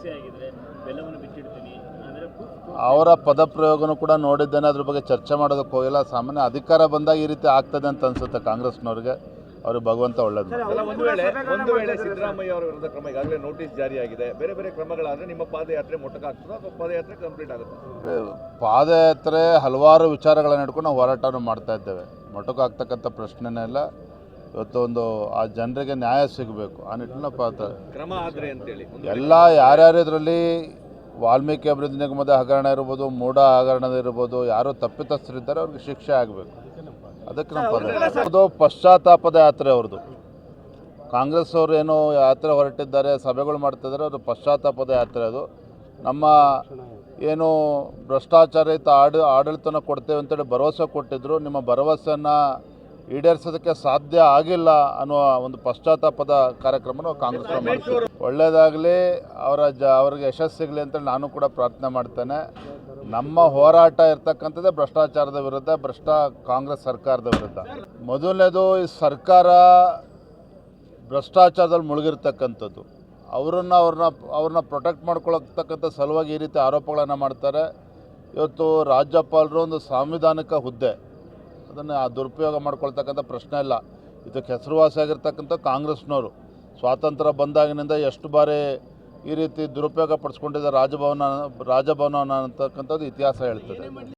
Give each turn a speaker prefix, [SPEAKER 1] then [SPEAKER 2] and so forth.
[SPEAKER 1] ಸಮಸ್ಯೆ ಆಗಿದೆ, ಬೆಲ್ಲವನ್ನು ಬಿಚ್ಚಿಡ್ತೀನಿ ಅಂದರೆ
[SPEAKER 2] ಅವರ ಪದಪ್ರಯೋಗನೂ ಕೂಡ ನೋಡಿದ್ದೇನೆ. ಅದ್ರ ಬಗ್ಗೆ ಚರ್ಚೆ ಮಾಡೋದಕ್ಕೆ ಹೋಗಿಲ್ಲ. ಸಾಮಾನ್ಯ ಅಧಿಕಾರ ಬಂದಾಗ ಈ ರೀತಿ ಆಗ್ತದೆ ಅಂತ ಅನಿಸುತ್ತೆ ಕಾಂಗ್ರೆಸ್ನವ್ರಿಗೆ. ಅವ್ರಿಗೆ ಭಗವಂತ ಒಳ್ಳೇದು.
[SPEAKER 3] ಒಂದು ವೇಳೆ ಸಿದ್ದರಾಮಯ್ಯ ಅವರ ವಿರುದ್ಧ ಕ್ರಮ ಈಗಾಗಲೇ ನೋಟಿಸ್ ಜಾರಿಯಾಗಿದೆ, ಬೇರೆ ಬೇರೆ ಕ್ರಮಗಳಾದರೆ ನಿಮ್ಮ ಪಾದಯಾತ್ರೆ ಮೊಟಕಾಗ್ತದೆ ಅಥವಾ ಪಾದಯಾತ್ರೆ ಕಂಪ್ಲೀಟ್ ಆಗುತ್ತೆ?
[SPEAKER 2] ಪಾದಯಾತ್ರೆ ಹಲವಾರು ವಿಚಾರಗಳನ್ನು ಹಿಡ್ಕೊಂಡು ನಾವು ಹೋರಾಟವನ್ನು ಮಾಡ್ತಾ ಇದ್ದೇವೆ. ಮೊಟಕಾಗ್ತಕ್ಕಂಥ ಪ್ರಶ್ನೆನೇ ಇಲ್ಲ. ಇವತ್ತು ಒಂದು ಆ ಜನರಿಗೆ ನ್ಯಾಯ ಸಿಗಬೇಕು, ಆ ನಿಟ್ಟಿನ
[SPEAKER 3] ಕ್ರಮ ಆದರೆ ಅಂತೇಳಿ
[SPEAKER 2] ಎಲ್ಲ ಯಾರ್ಯಾರು ಇದರಲ್ಲಿ ವಾಲ್ಮೀಕಿ ಅಭಿವೃದ್ಧಿ ನಿಗಮದ ಹಗರಣ ಇರ್ಬೋದು, ಮೂಢ ಹಗರಣ ಇರ್ಬೋದು, ಯಾರು ತಪ್ಪಿತಸ್ಥರಿದ್ದಾರೆ ಅವ್ರಿಗೆ ಶಿಕ್ಷೆ ಆಗಬೇಕು. ಅದಕ್ಕೆ ನಮ್ಮ ಅದು ಪಶ್ಚಾತ್ತಾಪದ ಯಾತ್ರೆ ಅವ್ರದ್ದು. ಕಾಂಗ್ರೆಸ್ ಅವರು ಏನು ಯಾತ್ರೆ ಹೊರಟಿದ್ದಾರೆ, ಸಭೆಗಳು ಮಾಡ್ತಿದ್ದಾರೆ, ಅದು ಪಶ್ಚಾತ್ತಾಪದ ಯಾತ್ರೆ. ಅದು ನಮ್ಮ ಏನು ಭ್ರಷ್ಟಾಚಾರಯುತ ಆಡಳಿತನ ಕೊಡ್ತೇವೆ ಅಂತೇಳಿ ಭರವಸೆ ಕೊಟ್ಟಿದ್ದರು. ನಿಮ್ಮ ಭರವಸೆಯನ್ನು ಈಡೇರಿಸೋದಕ್ಕೆ ಸಾಧ್ಯ ಆಗಿಲ್ಲ ಅನ್ನುವ ಒಂದು ಪಶ್ಚಾತ್ತಾಪದ ಕಾರ್ಯಕ್ರಮನ ಕಾಂಗ್ರೆಸ್ ಮಾಡ್ತೀವಿ. ಒಳ್ಳೆಯದಾಗಲಿ, ಅವ್ರಿಗೆ ಯಶಸ್ಸು ಸಿಗಲಿ ಅಂತೇಳಿ ನಾನು ಕೂಡ ಪ್ರಾರ್ಥನೆ ಮಾಡ್ತೇನೆ. ನಮ್ಮ ಹೋರಾಟ ಇರ್ತಕ್ಕಂಥದ್ದೇ ಭ್ರಷ್ಟಾಚಾರದ ವಿರುದ್ಧ, ಕಾಂಗ್ರೆಸ್ ಸರ್ಕಾರದ ವಿರುದ್ಧ. ಮೊದಲನೇದು, ಈ ಸರ್ಕಾರ ಭ್ರಷ್ಟಾಚಾರದಲ್ಲಿ ಮುಳುಗಿರ್ತಕ್ಕಂಥದ್ದು. ಅವ್ರನ್ನ ಪ್ರೊಟೆಕ್ಟ್ ಮಾಡ್ಕೊಳತಕ್ಕಂಥ ಸಲುವಾಗಿ ಈ ರೀತಿ ಆರೋಪಗಳನ್ನು ಮಾಡ್ತಾರೆ. ಇವತ್ತು ರಾಜ್ಯಪಾಲರು ಒಂದು ಸಾಂವಿಧಾನಿಕ ಹುದ್ದೆ, ಅದನ್ನು ದುರುಪಯೋಗ ಮಾಡ್ಕೊಳ್ತಕ್ಕಂಥ ಪ್ರಶ್ನೆ ಇಲ್ಲ. ಇದಕ್ಕೆ ಹೆಸರುವಾಸಿಯಾಗಿರ್ತಕ್ಕಂಥ ಕಾಂಗ್ರೆಸ್ನವರು ಸ್ವಾತಂತ್ರ್ಯ ಬಂದಾಗಿನಿಂದ ಎಷ್ಟು ಬಾರಿ ಈ ರೀತಿ ದುರುಪಯೋಗ ಪಡಿಸ್ಕೊಂಡಿದ್ದ ರಾಜಭವನ ಅಂತಕ್ಕಂಥದ್ದು ಇತಿಹಾಸ ಹೇಳ್ತದೆ.